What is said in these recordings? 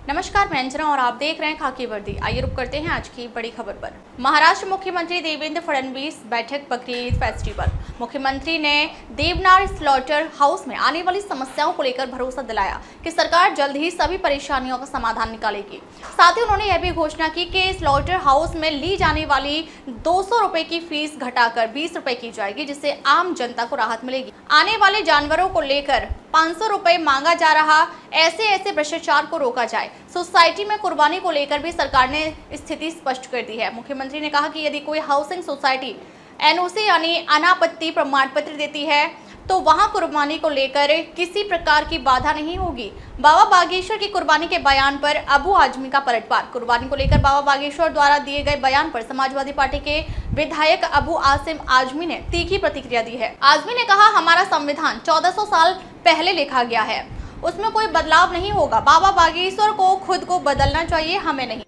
नमस्कार, मैं अंजना और आप देख रहे हैं खाकी वर्दी। आइए रुक करते हैं आज की बड़ी खबर पर। महाराष्ट्र मुख्यमंत्री देवेंद्र फडणवीस बैठक बकरी ईद फेस्टिवल। मुख्यमंत्री ने देवनार स्लॉटर हाउस में आने वाली समस्याओं को लेकर भरोसा दिलाया कि सरकार जल्द ही सभी परेशानियों का समाधान निकालेगी। साथ ही उन्होंने यह भी घोषणा की कि स्लॉटर हाउस में ली जाने वाली 200 रुपए की फीस घटाकर 20 रुपए की जाएगी, जिससे आम जनता को राहत मिलेगी। आने वाले जानवरों को लेकर 500 रुपए मांगा जा रहा, ऐसे भ्रष्टाचार को रोका जाए। सोसाइटी में कुर्बानी को लेकर भी सरकार ने स्थिति स्पष्ट कर दी है। मुख्यमंत्री ने कहा कि यदि कोई हाउसिंग सोसाइटी एनओसी यानी अनापत्ति प्रमाण पत्र देती है तो वहां कुर्बानी को लेकर किसी प्रकार की बाधा नहीं होगी। बाबा बागेश्वर की कुर्बानी के बयान पर अबू आजमी का पलटवार। कुर्बानी को लेकर बाबा बागेश्वर द्वारा दिए गए बयान पर समाजवादी पार्टी के विधायक अबू आसिम आजमी ने तीखी प्रतिक्रिया दी है। आजमी ने कहा, हमारा संविधान 1400 साल पहले लिखा गया है, उसमें कोई बदलाव नहीं होगा। बाबा बागेश्वर को खुद को बदलना चाहिए, हमें नहीं।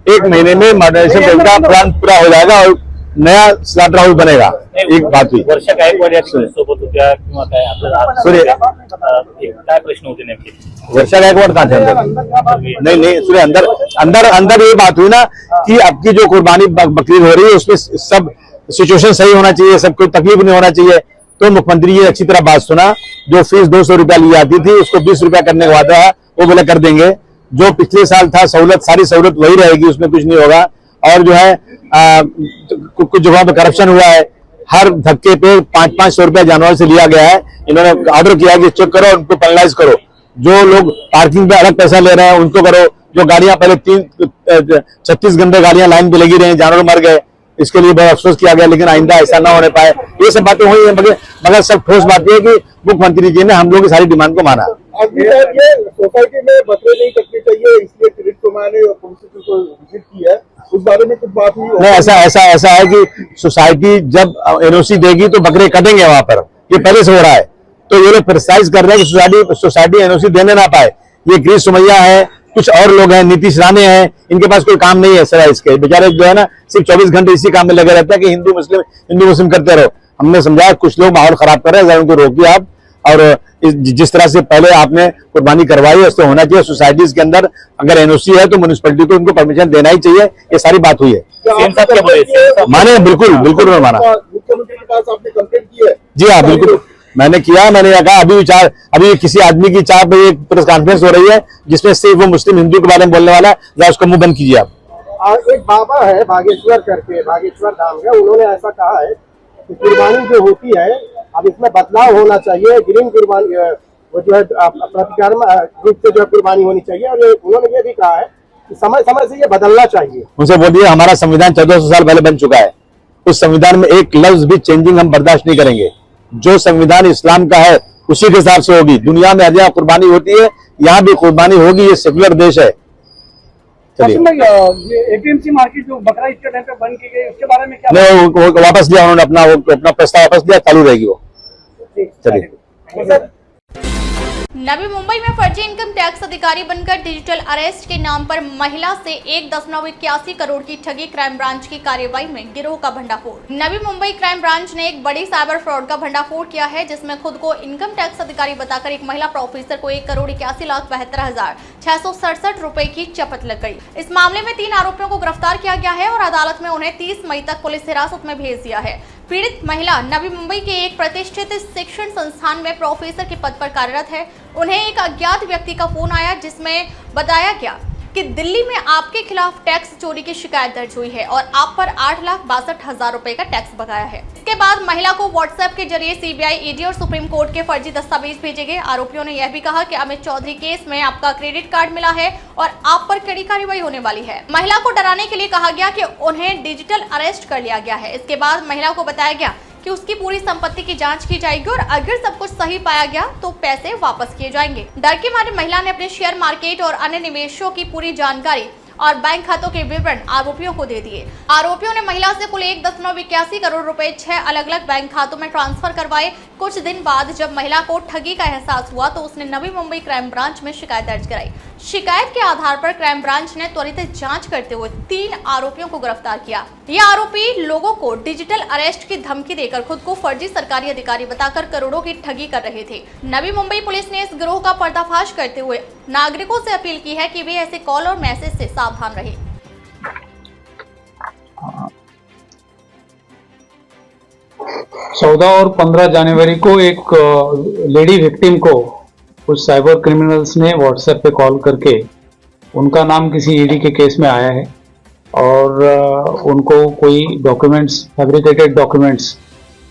एक महीने में मॉडर्नाइजेशन का प्लान पूरा हो जाएगा और नया स्लॉटर हाऊस बनेगा। एक बात हुई वर्षा गायकवाड या सोबत होत्या किंवा काय आपल्याला काय प्रश्न होते नेमके? वर्षा गायकवाड कहाँ थे? नहीं सूर्य अंदर ये बात हुई ना कि अब की जो कुर्बानी बकरी हो रही है उसमें सब सिचुएशन सही होना चाहिए, सब कोई तकलीफ नहीं होना चाहिए। तो मुख्यमंत्री ये अच्छी तरह बात सुना, जो फीस 200 रुपया ली जाती थी उसको 20 रुपया करने का वादा है, वो बोले कर देंगे। जो पिछले साल था सहूलत, सारी सहूलत वही रहेगी, उसमें कुछ नहीं होगा। और जो है कुछ जगहों पे करप्शन हुआ है, हर धक्के पे 500 रुपया जानवर से लिया गया है। इन्होंने ऑर्डर किया कि चेक करो, उनको पेनलाइज करो। जो लोग पार्किंग पे अलग पैसा ले रहे हैं उनको करो। जो गाड़ियां पहले 36 घंटे गाड़ियां लाइन पे लगी रही, जानवर मर गए, इसके लिए बहुत अफसोस किया गया, लेकिन आइंदा ऐसा ना होने पाए। ये सब बातें हुई है, मगर सब ठोस बात यह है कि मुख्यमंत्री जी ने हम लोग की सारी डिमांड को माना। सोसाइटी में बकरे नहीं कटनी चाहिए, इसलिए किरीट कुमार ने को विजिट की है, उस बारे में कुछ बात हुई? नहीं, ऐसा है कि सोसाइटी जब एनओसी देगी तो बकरे कटेंगे वहां पर, ये पहले से हो रहा है। तो ये लोग प्रिसाइज कर रहे हैं कि सोसाइटी एनओसी देने ना पाए। ये गिरीश सुमैया है, कुछ और लोग हैं, नीतीश राणे हैं, इनके पास कोई काम नहीं है सर। इसके बेचारे जो है ना सिर्फ 24 घंटे इसी काम में लगे रहते हैं कि हिंदू मुस्लिम करते रहो। हमने समझा कुछ लोग माहौल खराब कर रहे हैं, उनको रोकिए आप। और जिस तरह से पहले आपने कुर्बानी करवाई है उससे होना चाहिए। सोसाइटीज के अंदर अगर एनओसी है तो म्युनिसिपैलिटी को उनको परमिशन देना ही चाहिए। ये सारी बात हुई है। माने बिल्कुल मैं माना। मुख्यमंत्री के पास आपने कंप्लेंट की है? जी हाँ, बिल्कुल मैंने किया। मैंने कहा अभी किसी आदमी की चाह पे एक प्रेस कॉन्फ्रेंस हो रही है जिसमें सिर्फ वो मुस्लिम हिंदू के बारे में बोलने वाला है, उसका मुंह बंद कीजिए आप। एक बाबा है बागेश्वर करके, बागेश्वर धाम है, उन्होंने ऐसा कहा है कि कुर्बानी जो होती है अब इसमें बदलाव होना चाहिए। ग्रीन कुर्बानी वो जो है प्रतिकार रूप से जो कुर्बानी होनी चाहिए। और उन्होंने ये भी कहा है कि समय समय से ये बदलना चाहिए। उनसे बोलिए हमारा संविधान 1400 साल पहले बन चुका है, उस संविधान में एक लफ्ज भी चेंजिंग हम बर्दाश्त नहीं करेंगे। जो संविधान इस्लाम का है उसी के हिसाब से होगी। दुनिया में हर जगह कुर्बानी होती है, यहाँ भी कुर्बानी होगी। ये सेक्युलर देश है। चलिए, एपीएमसी मार्केट जो बकरा ईद के टाइम पे बंद की गई उसके बारे में क्या? नहीं, वो वापस लिया उन्होंने, अपना प्रस्ताव वापस लिया, चालू रहेगी वो। चलिए। नवी मुंबई में फर्जी इनकम टैक्स अधिकारी बनकर डिजिटल अरेस्ट के नाम पर महिला से 1.81 करोड़ की ठगी। क्राइम ब्रांच की कार्रवाई में गिरोह का भंडाफोड़। नवी मुंबई क्राइम ब्रांच ने एक बड़ी साइबर फ्रॉड का भंडाफोड़ किया है, जिसमें खुद को इनकम टैक्स अधिकारी बताकर एक महिला प्रोफेसर को 1,81,72,667 रुपए की चपत लग गई। इस मामले में 3 आरोपियों को गिरफ्तार किया गया है और अदालत में उन्हें 30 मई तक पुलिस हिरासत में भेज दिया है। पीड़ित महिला नवी मुंबई के एक प्रतिष्ठित शिक्षण संस्थान में प्रोफेसर के पद पर कार्यरत है। उन्हें एक अज्ञात व्यक्ति का फोन आया जिसमें बताया गया कि दिल्ली में आपके खिलाफ टैक्स चोरी की शिकायत दर्ज हुई है और आप पर 8,62,000 रुपए का टैक्स बकाया है। इसके बाद महिला को व्हाट्सएप के जरिए सीबीआई, ईडी और सुप्रीम कोर्ट के फर्जी दस्तावेज भेजे गए। आरोपियों ने यह भी कहा कि अमित चौधरी केस में आपका क्रेडिट कार्ड मिला है और आप पर कड़ी कार्रवाई होने वाली है। महिला को डराने के लिए कहा गया कि उन्हें डिजिटल अरेस्ट कर लिया गया है। इसके बाद महिला को बताया गया कि उसकी पूरी संपत्ति की जांच की जाएगी और अगर सब कुछ सही पाया गया तो पैसे वापस किए जाएंगे। डर के मारे महिला ने अपने शेयर मार्केट और अन्य निवेशों की पूरी जानकारी और बैंक खातों के विवरण आरोपियों को दे दिए। आरोपियों ने महिला से कुल 1.81 करोड़ रुपए 6 अलग अलग बैंक खातों में ट्रांसफर करवाए। कुछ दिन बाद जब महिला को ठगी का एहसास हुआ तो उसने नवी मुंबई क्राइम ब्रांच में शिकायत दर्ज कराई। शिकायत के आधार पर क्राइम ब्रांच ने त्वरित जांच करते हुए 3 आरोपियों को गिरफ्तार किया। ये आरोपी लोगों को डिजिटल अरेस्ट की धमकी देकर खुद को फर्जी सरकारी अधिकारी बताकर करोड़ों की ठगी कर रहे थे। नवी मुंबई पुलिस ने इस गिरोह का पर्दाफाश करते हुए नागरिकों से अपील की है कि वे ऐसे कॉल और मैसेज से सावधान रहें। 14 और 15 जनवरी को एक लेडी विक्टिम को कुछ साइबर क्रिमिनल्स ने व्हाट्सएप पे कॉल करके, उनका नाम किसी ईडी के केस में आया है और उनको कोई documents, fabricated documents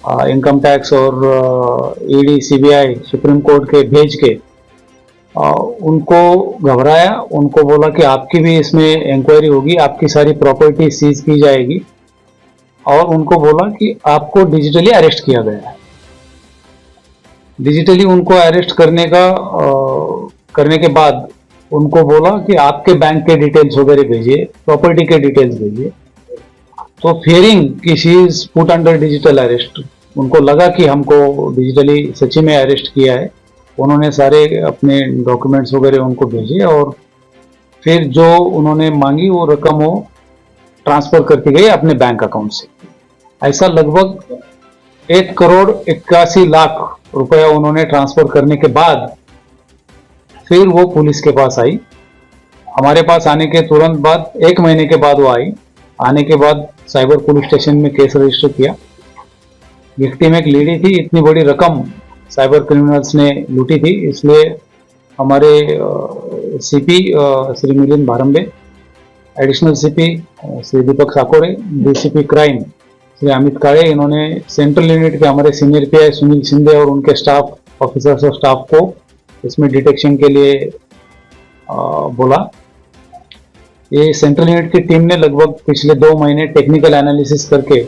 income tax और ईडी, सीबीआई, सुप्रीम कोर्ट के भेज के उनको घबराया। उनको बोला कि आपकी भी इसमें इंक्वायरी होगी, आपकी सारी प्रॉपर्टी सीज की जाएगी और उनको बोला कि आपको डिजिटली अरेस्ट किया गया है। डिजिटली उनको अरेस्ट करने के बाद उनको बोला कि आपके बैंक के डिटेल्स वगैरह भेजिए, प्रॉपर्टी के डिटेल्स भेजिए। तो फियरिंग कि she is put under digital arrest, उनको लगा कि हमको डिजिटली सच्ची में अरेस्ट किया है। उन्होंने सारे अपने डॉक्यूमेंट्स वगैरह उनको भेजे और फिर जो उन्होंने मांगी वो रकम वो ट्रांसफर करती गई अपने बैंक अकाउंट से। ऐसा लगभग 1,81,00,000 रुपया उन्होंने ट्रांसफर करने के बाद फिर वो पुलिस के पास आई। हमारे पास आने के तुरंत बाद 1 महीने के बाद वो आई। आने के बाद साइबर पुलिस स्टेशन में केस रजिस्टर किया। विक्टिम एक लेडी थी, इतनी बड़ी रकम साइबर क्रिमिनल्स ने लूटी थी, इसलिए हमारे CP Shri Milind Bharambe, additional CP Shri Deepak Sakore, DCP crime Shri Amit Kale, इन्होंने सेंट्रल यूनिट के हमारे सीनियर पीआई सुनील शिंदे और उनके स्टाफ, ऑफिसर्स और स्टाफ को इसमें डिटेक्शन के लिए बोला। ये सेंट्रल यूनिट की टीम ने लगभग पिछले 2 महीने टेक्निकल एनालिसिस करके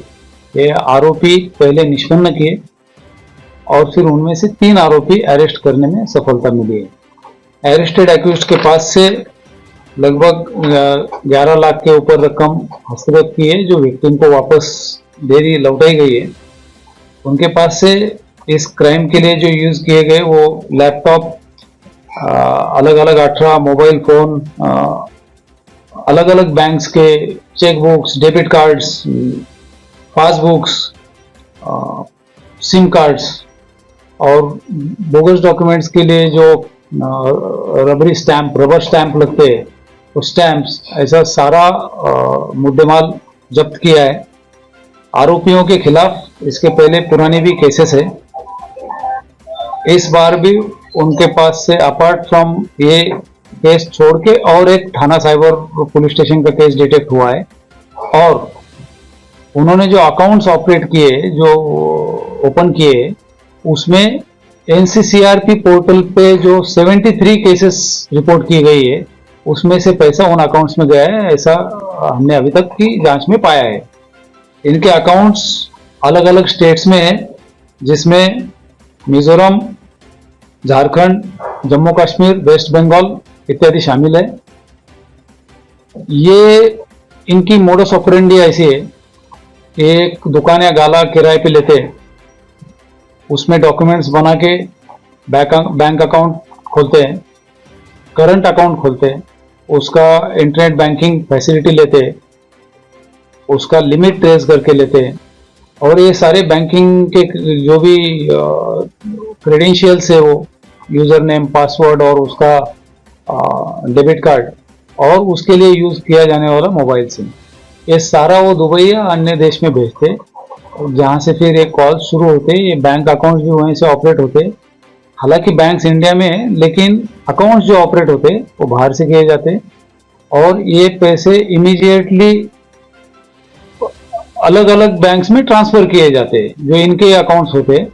ये आरोपी पहले निष्पन्न किए और फिर उनमें से 3 आरोपी अरेस्ट करने में सफलता मिली है। अरेस्टेड एक्यूज्ड के पास से लगभग 11 लाख के ऊपर रकम हस्तगत की है, जो विक्टिम को वापस लौटाई गई है। उनके पास से इस क्राइम के लिए जो यूज किए गए वो लैपटॉप, अलग अलग 18 मोबाइल फोन, अलग अलग बैंक्स के cheque books, debit cards, passbooks, SIM cards और बोगस डॉक्यूमेंट्स के लिए जो रबर स्टैंप लगते हैं, वो स्टैंप्स, ऐसा सारा मुद्देमाल जब्त किया है। आरोपियों के खिलाफ इसके पहले पुराने भी केसेस है। इस बार भी उनके पास से अपार्ट फ्रॉम ये केस छोड़ के और एक थाना साइबर पुलिस स्टेशन का केस डिटेक्ट हुआ है और उन्होंने जो अकाउंट्स ऑपरेट किए, जो ओपन किए, उसमें एनसीसीआरपी पोर्टल पे जो 73 केसेस रिपोर्ट की गई है, उसमें से पैसा उन अकाउंट्स में गया है, ऐसा हमने अभी तक की जांच में पाया है। इनके अकाउंट्स अलग अलग स्टेट्स में हैं, जिसमें मिजोरम, झारखंड, जम्मू कश्मीर, वेस्ट बंगाल इत्यादि शामिल है। ये इनकी मोडस ऑपरेंडी ऐसी है, एक दुकान या गाला किराए पे लेते हैं, उसमें डॉक्यूमेंट्स बना के बैंक अकाउंट खोलते हैं, करंट अकाउंट खोलते हैं, उसका इंटरनेट बैंकिंग फैसिलिटी लेते हैं, उसका लिमिट ट्रेस करके लेते हैं और ये सारे बैंकिंग के जो भी क्रेडेंशियल्स है, वो यूजर नेम, पासवर्ड और उसका डेबिट कार्ड और उसके लिए यूज किया जाने वाला मोबाइल सिम, ये सारा वो दुबई या अन्य देश में भेजते, जहां से फिर ये कॉल शुरू होते। ये बैंक अकाउंट्स भी वहीं से ऑपरेट होते। हालांकि बैंक्स इंडिया में है, लेकिन अकाउंट्स जो ऑपरेट होते वो बाहर से किए जाते और ये पैसे इमीडिएटली अलग अलग बैंक्स में ट्रांसफर किए जाते हैं, जो इनके अकाउंट्स होते हैं।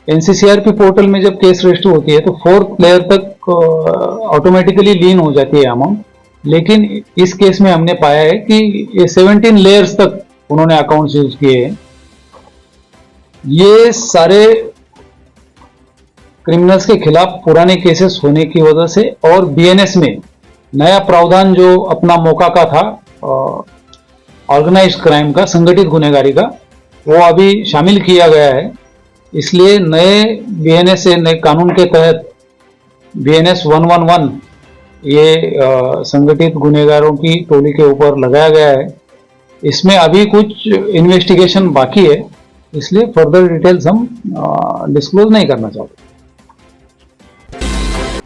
एनसीसीआरपी पोर्टल में जब केस रजिस्टर होती है तो 4th लेयर तक ऑटोमेटिकली लीन हो जाती है अमाउंट, लेकिन इस केस में हमने पाया है कि ये 17 लेयर्स तक उन्होंने अकाउंट्स यूज किए हैं। ये सारे क्रिमिनल्स के खिलाफ पुराने केसेस होने की वजह से और बीएनएस में नया प्रावधान जो अपना मौका का था, ऑर्गेनाइज्ड क्राइम का, संगठित गुनहगारी का, वो अभी शामिल किया गया है। इसलिए नए बीएनएस से, नए कानून के तहत बीएनएस 111 ये संगठित गुनहगारों की टोली के ऊपर लगाया गया है। इसमें अभी कुछ इन्वेस्टिगेशन बाकी है, इसलिए फर्दर डिटेल्स हम डिस्क्लोज नहीं करना चाहते।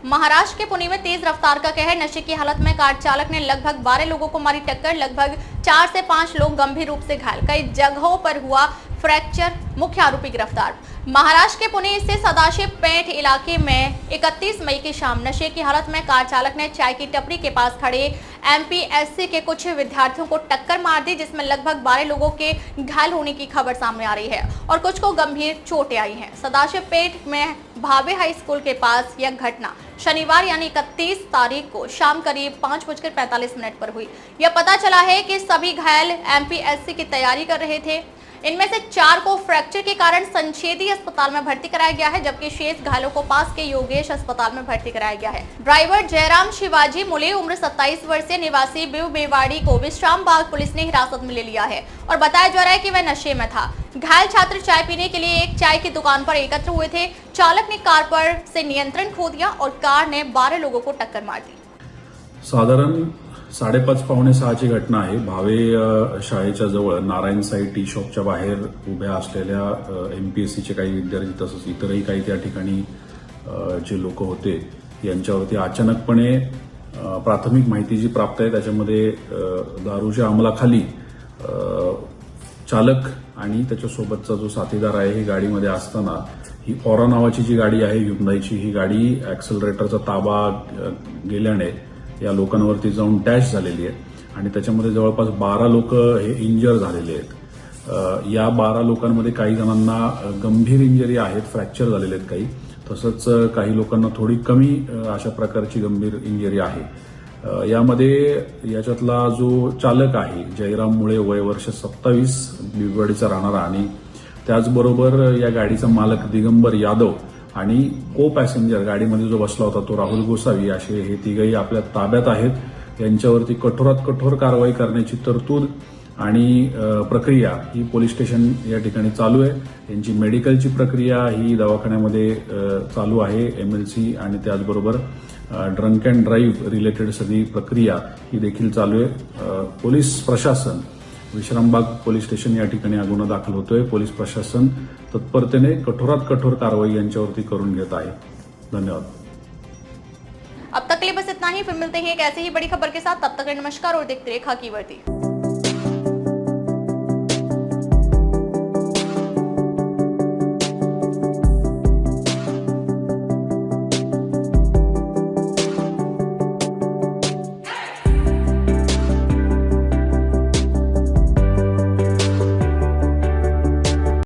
महाराष्ट्र के पुणे में तेज रफ्तार का कहर, नशे की हालत में कार चालक ने लगभग 12 लोगों को मारी टक्कर, लगभग 4 से 5 लोग गंभीर रूप से घायल, कई जगहों पर हुआ फ्रैक्चर, मुख्य आरोपी गिरफ्तार। महाराष्ट्र के पुणे स्थित सदाशिव पेठ इलाके में 31 मई की शाम नशे की हालत में कार चालक ने चाय की टपरी के पास खड़े एमपीएससी के कुछ विद्यार्थियों को टक्कर मार दी, जिसमें लगभग 12 लोगों के घायल होने की खबर सामने आ रही है और कुछ को गंभीर चोटें आई हैं। सदाशिव पेठ में भावे हाई स्कूल के पास यह घटना शनिवार यानी 31 तारीख को शाम करीब 5:45 पर हुई। यह पता चला है कि सभी घायल एमपीएससी की तैयारी कर रहे थे। इनमें से 4 को फ्रैक्चर के कारण संछेदी अस्पताल में भर्ती कराया गया है, जबकि शेष घायलों को पास के योगेश अस्पताल में भर्ती कराया गया है। ड्राइवर जयराम शिवाजी मुले उम्र 27 वर्षीय निवासी बेवाड़ी को विश्राम बाग पुलिस ने हिरासत में ले लिया है और बताया जा रहा है कि वह नशे में था। घायल छात्र चाय पीने के लिए एक चाय की दुकान पर एकत्र हुए थे। चालक ने कार पर से नियंत्रण खो दिया और कार ने 12 लोगों को टक्कर मार दी। साधारण 5:30 पावणे 6ची घटना आहे। भावे शाळेच्या जवळ नारायण साई टी शॉपच्या बाहेर उभ्या असलेल्या एमपीएससीचे काही विद्यार्थी तसंच इतरही काही त्या ठिकाणी जे लोक होते यांच्यावरती अचानकपणे प्राथमिक माहिती जी प्राप्त आहे त्याच्यामध्ये दारूच्या अंमलाखाली चालक आणि त्याच्यासोबतचा जो साथीदार आहे ही गाडीमध्ये असताना ही ऑरा नावाची जी गाडी आहे ह्युंदाईची, ही गाडी ॲक्सेलरेटरचा ताबा गेल्याने या लोकांवरती जाऊन डॅश झालेली आहे आणि त्याच्यामध्ये जवळपास 12 लोक हे इंजर झालेले आहेत। या 12 लोकांमध्ये काही जणांना गंभीर इंजरी आहेत, फ्रॅक्चर झालेले आहेत काही, तसंच काही लोकांना थोडी कमी अशा प्रकारची गंभीर इंजरी आहे। याच्यातला जो चालक आहे जयराम मुळे, वय वर्ष 27, बिबवाडीचा राहणारा आणि त्याचबरोबर या गाडीचा मालक दिगंबर यादव आणि को पॅसेंजर गाडीमध्ये जो बसला होता तो राहुल गोसावी, असे हे तिघही आपल्या ताब्यात आहेत। यांच्यावरती कठोरात कठोर कारवाई करण्याची तरतूद आणि प्रक्रिया ही पोलीस स्टेशन या ठिकाणी चालू आहे। यांची मेडिकलची प्रक्रिया ही दवाखान्यामध्ये चालू आहे, एमएलसी आणि त्याचबरोबर ड्रंक अँड ड्राईव्ह रिलेटेड सगळी प्रक्रिया ही देखील चालू आहे। पोलीस प्रशासन विश्रामबाग पोलीस स्टेशन या ठिकाणी हा गुन्हा दाखल होतोय। पोलीस प्रशासन तत्परतेने कठोरात कठोर कारवाई यांच्यावरती करून घेत आहे। धन्यवाद। अब तक के लिए बस इतना ही, फिर मिलते हैं एक ऐसी ही बड़ी खबर के साथ। तब तक नमस्कार और देखते रहिए खाकी वर्दी।